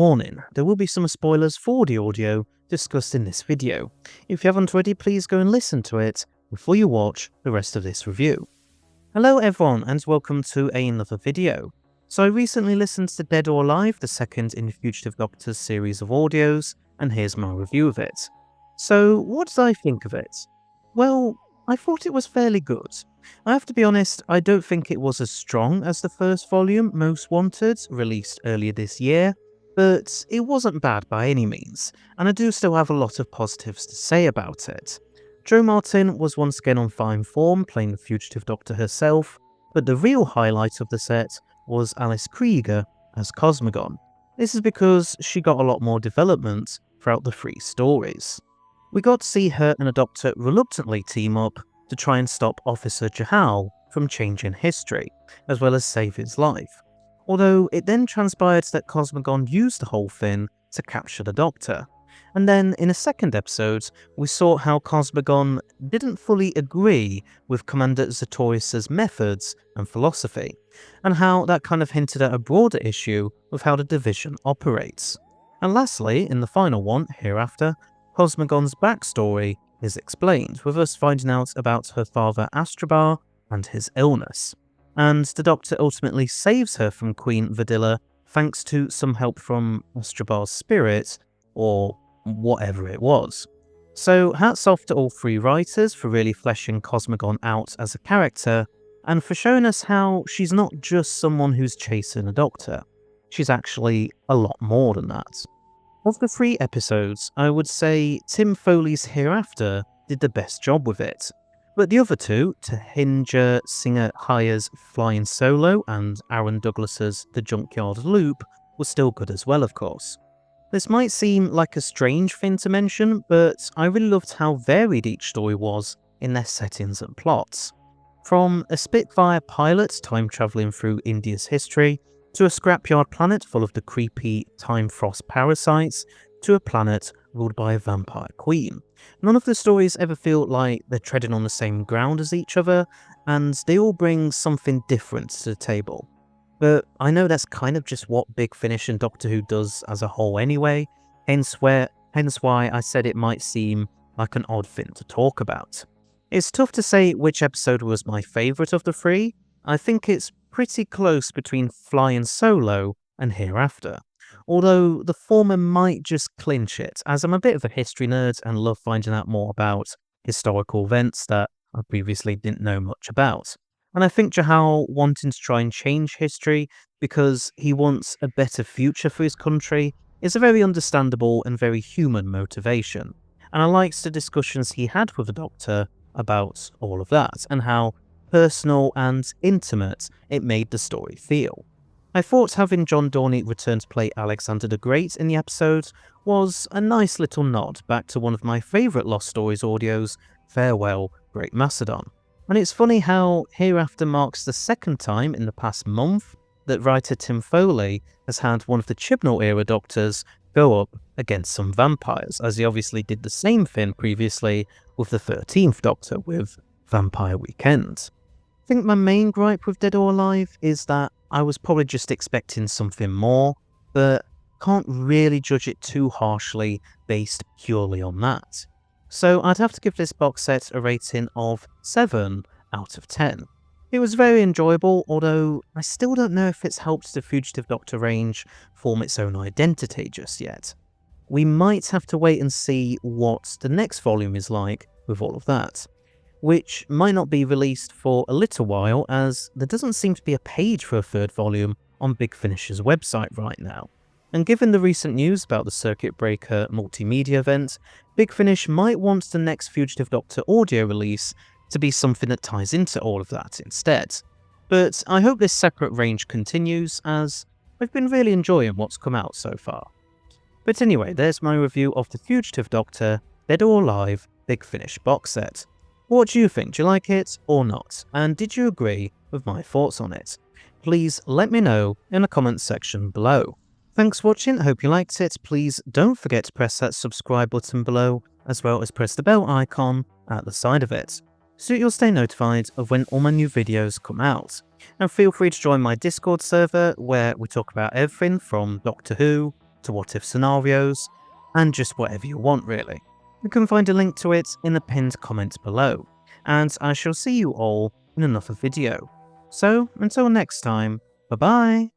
Warning, there will be some spoilers for the audio discussed in this video. If you haven't already, please go and listen to it before you watch the rest of this review. Hello everyone and welcome to another video. So I recently listened to Dead or Alive, the second in the Fugitive Doctor's series of audios, and here's my review of it. So what did I think of it? Well, I thought it was fairly good. I have to be honest, I don't think it was as strong as the first volume, Most Wanted, released earlier this year, but it wasn't bad by any means, and I do still have a lot of positives to say about it. Jo Martin was once again on fine form, playing the Fugitive Doctor herself, but the real highlight of the set was Alice Krieger as Cosmogon. This is because she got a lot more development throughout the three stories. We got to see her and the Doctor reluctantly team up to try and stop Officer Jahal from changing history, as well as save his life. Although it then transpired that Cosmogon used the whole thing to capture the Doctor. And then in a second episode, we saw how Cosmogon didn't fully agree with Commander Zatorius' methods and philosophy, and how that kind of hinted at a broader issue with how the division operates. And lastly, in the final one, Hereafter, Cosmogon's backstory is explained, with us finding out about her father Astrabar and his illness. And the Doctor ultimately saves her from Queen Vidilla thanks to some help from Astrabar's spirit, or whatever it was. So hats off to all three writers for really fleshing Cosmogon out as a character, and for showing us how she's not just someone who's chasing a Doctor. She's actually a lot more than that. Of the three episodes, I would say Tim Foley's Hereafter did the best job with it, but the other two, Tahinger Singer Hayer's Flying Solo and Aaron Douglas's The Junkyard Loop, were still good as well, of course. This might seem like a strange thing to mention, but I really loved how varied each story was in their settings and plots. From a Spitfire pilot time travelling through India's history, to a scrapyard planet full of the creepy time frost parasites, to a planet ruled by a vampire queen. None of the stories ever feel like they're treading on the same ground as each other, and they all bring something different to the table. But I know that's kind of just what Big Finish and Doctor Who does as a whole anyway, hence why I said it might seem like an odd thing to talk about. It's tough to say which episode was my favourite of the three. I think it's pretty close between Flying Solo and Hereafter, although the former might just clinch it, as I'm a bit of a history nerd and love finding out more about historical events that I previously didn't know much about. And I think Jahal wanting to try and change history because he wants a better future for his country is a very understandable and very human motivation. And I liked the discussions he had with the Doctor about all of that, and how personal and intimate it made the story feel. I thought having John Dorney return to play Alexander the Great in the episode was a nice little nod back to one of my favourite Lost Stories audios, Farewell, Great Macedon. And it's funny how Hereafter marks the second time in the past month that writer Tim Foley has had one of the Chibnall era Doctors go up against some vampires, as he obviously did the same thing previously with the 13th Doctor with Vampire Weekend. I think my main gripe with Dead or Alive is that I was probably just expecting something more, but can't really judge it too harshly based purely on that. So I'd have to give this box set a rating of 7 out of 10. It was very enjoyable, although I still don't know if it's helped the Fugitive Doctor range form its own identity just yet. We might have to wait and see what the next volume is like with all of that, which might not be released for a little while, as there doesn't seem to be a page for a third volume on Big Finish's website right now. And given the recent news about the Circuit Breaker multimedia event, Big Finish might want the next Fugitive Doctor audio release to be something that ties into all of that instead. But I hope this separate range continues, as I've been really enjoying what's come out so far. But anyway, there's my review of the Fugitive Doctor, Dead or Alive, Big Finish box set. What do you think? Do you like it or not? And did you agree with my thoughts on it? Please let me know in the comments section below. Thanks for watching, I hope you liked it. Please don't forget to press that subscribe button below, as well as press the bell icon at the side of it, so you'll stay notified of when all my new videos come out. And feel free to join my Discord server, where we talk about everything from Doctor Who, to what if scenarios, and just whatever you want really. You can find a link to it in the pinned comment below, and I shall see you all in another video. So until next time, bye bye!